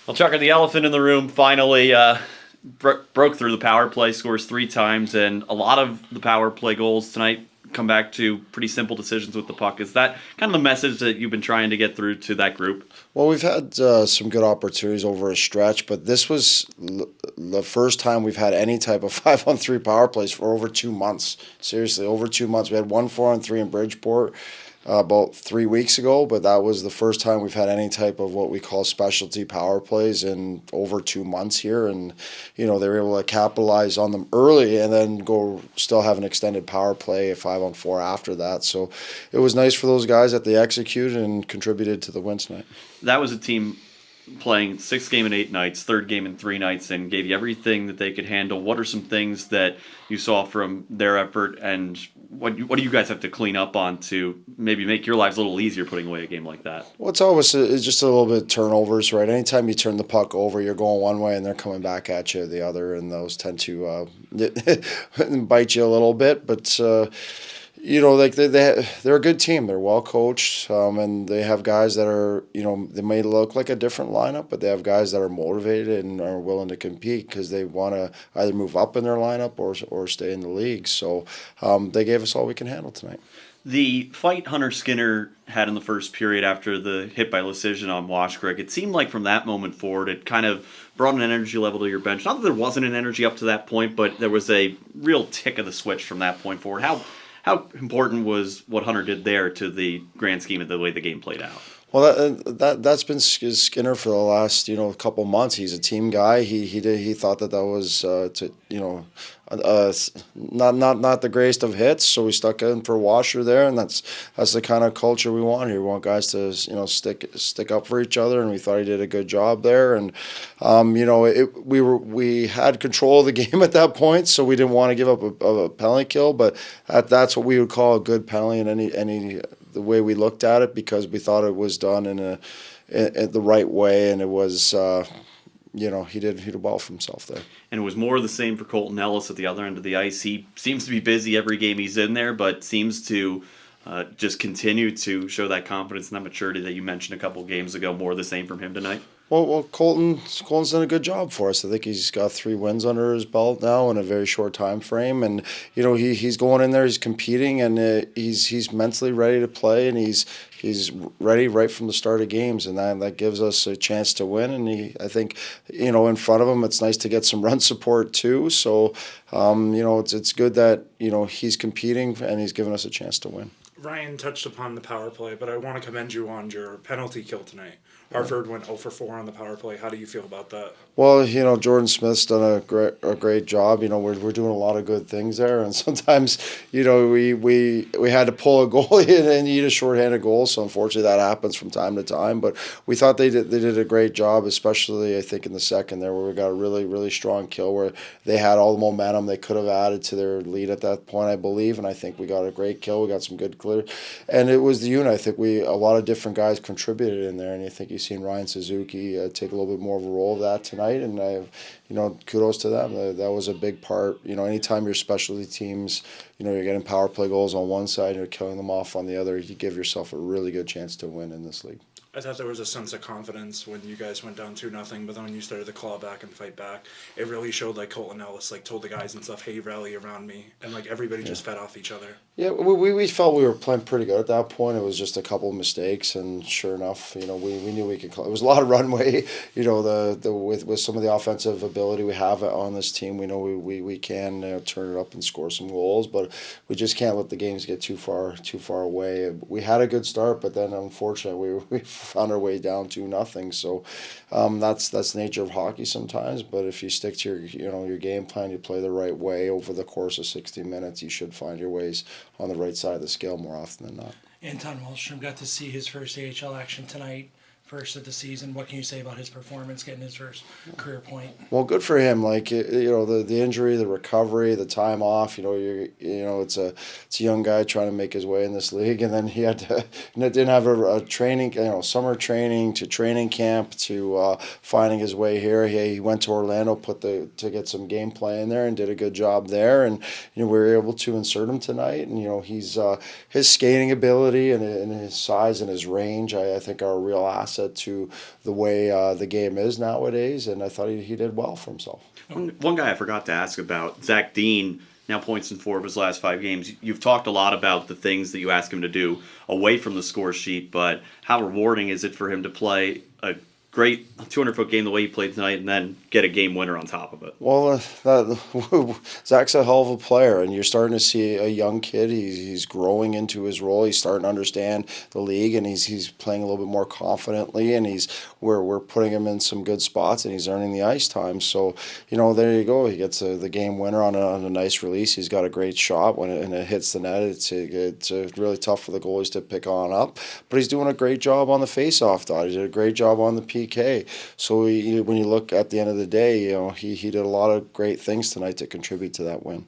Well, Chucker, the elephant in the room finally broke through the power play, scores 3 times, and a lot of the power play goals tonight come back to pretty simple decisions with the puck. Is that kind of the message that you've been trying to get through to that group? Well, we've had some good opportunities over a stretch, but this was the first time we've had any type of 5-on-3 power plays for over 2 months. Seriously, over 2 months. We had one 4-on-3 in Bridgeport about 3 weeks ago, but that was the first time we've had any type of what we call specialty power plays in over 2 months here. And, they were able to capitalize on them early and then go still have an extended power play, a 5-on-4 after that. So it was nice for those guys that they executed and contributed to the win tonight. That was a team playing 6th game in 8 nights, 3rd game in 3 nights, and gave you everything that they could handle. What are some things that you saw from their effort, and what do you guys have to clean up on to maybe make your lives a little easier putting away a game like that? Well, it's always it's just a little bit of turnovers, right? Anytime you turn the puck over, you're going one way and they're coming back at you the other, and those tend to bite you a little bit. But they're a good team. They're well coached, and they have guys that are, they may look like a different lineup, but they have guys that are motivated and are willing to compete because they want to either move up in their lineup or stay in the league. So they gave us all we can handle tonight. The fight Hunter Skinner had in the first period after the hit by Lecision on Washcraig, it seemed like from that moment forward, it kind of brought an energy level to your bench. Not that there wasn't an energy up to that point, but there was a real tick of the switch from that point forward. How important was what Hunter did there to the grand scheme of the way the game played out? Well, that's been Skinner for the last couple months. He's a team guy. He thought that was not the greatest of hits, so we stuck in for Washer there, and that's the kind of culture we want here. We want guys to stick up for each other, and we thought he did a good job there. And we had control of the game at that point, so we didn't want to give up a penalty kill, but that's what we would call a good penalty in any the way we looked at it, because we thought it was done in the right way, and it was he did well for himself there. And it was more of the same for Colton Ellis at the other end of the ice. He seems to be busy every game he's in there, but seems to just continue to show that confidence and that maturity that you mentioned a couple games ago. More of the same from him tonight? Well, Colton's done a good job for us. I think he's got 3 wins under his belt now in a very short time frame, and he's going in there, he's competing, and he's mentally ready to play, and he's ready right from the start of games, and that gives us a chance to win. And I think in front of him, it's nice to get some run support too. So it's good that he's competing and he's giving us a chance to win. Ryan touched upon the power play, but I want to commend you on your penalty kill tonight. Hartford went 0 for 4 on the power play. How do you feel about that? Well, Jordan Smith's done a great job. We're doing a lot of good things there, and sometimes we had to pull a goalie and eat a shorthanded goal. So unfortunately, that happens from time to time. But we thought they did a great job, especially I think in the second there, where we got a really, really strong kill where they had all the momentum they could have added to their lead at that point, I believe. And I think we got a great kill. We got some good clear, and it was the unit. I think a lot of different guys contributed in there, and I think you've seen Ryan Suzuki take a little bit more of a role of that tonight, and kudos to them. That was a big part. Anytime your specialty teams, you're getting power play goals on one side and you're killing them off on the other, you give yourself a really good chance to win in this league. I thought there was a sense of confidence when you guys went down 2-0, but then when you started to claw back and fight back, it really showed like Colton Ellis told the guys and stuff, hey, rally around me, and everybody just fed off each other. Yeah, we felt we were playing pretty good at that point. It was just a couple of mistakes, and sure enough, we knew we could. It was a lot of runway. With some of the offensive ability we have on this team, we know we can turn it up and score some goals, but we just can't let the games get too far away. We had a good start, but then unfortunately we found our way down 2-0. So that's the nature of hockey sometimes. But if you stick to your game plan, you play the right way over the course of 60 minutes, you should find your ways on the right side of the scale more often than not. Anton Wallstrom got to see his first AHL action tonight, first of the season. What can you say about his performance, getting his first career point? Well, good for him. The injury, the recovery, the time off. It's a young guy trying to make his way in this league, and then he didn't have a training, summer training to training camp to finding his way here. He went to Orlando, to get some game play in there, and did a good job there. And we were able to insert him tonight. And he's his skating ability and his size and his range, I think, are a real asset asset to the way the game is nowadays, and I thought he did well for himself. One guy I forgot to ask about, Zach Dean, now points in 4 of his last 5 games. You've talked a lot about the things that you ask him to do away from the score sheet, but how rewarding is it for him to play a great 200-foot game the way he played tonight and then get a game winner on top of it? Well, Zach's a hell of a player, and you're starting to see a young kid. He's growing into his role. He's starting to understand the league, and he's playing a little bit more confidently. And we're putting him in some good spots, and he's earning the ice time. So there you go. He gets the game winner on a nice release. He's got a great shot when it hits the net. It's really tough for the goalies to pick on up, but he's doing a great job on the face-off dot. He did a great job on the PK. So when you look at the end of the day, he did a lot of great things tonight to contribute to that win.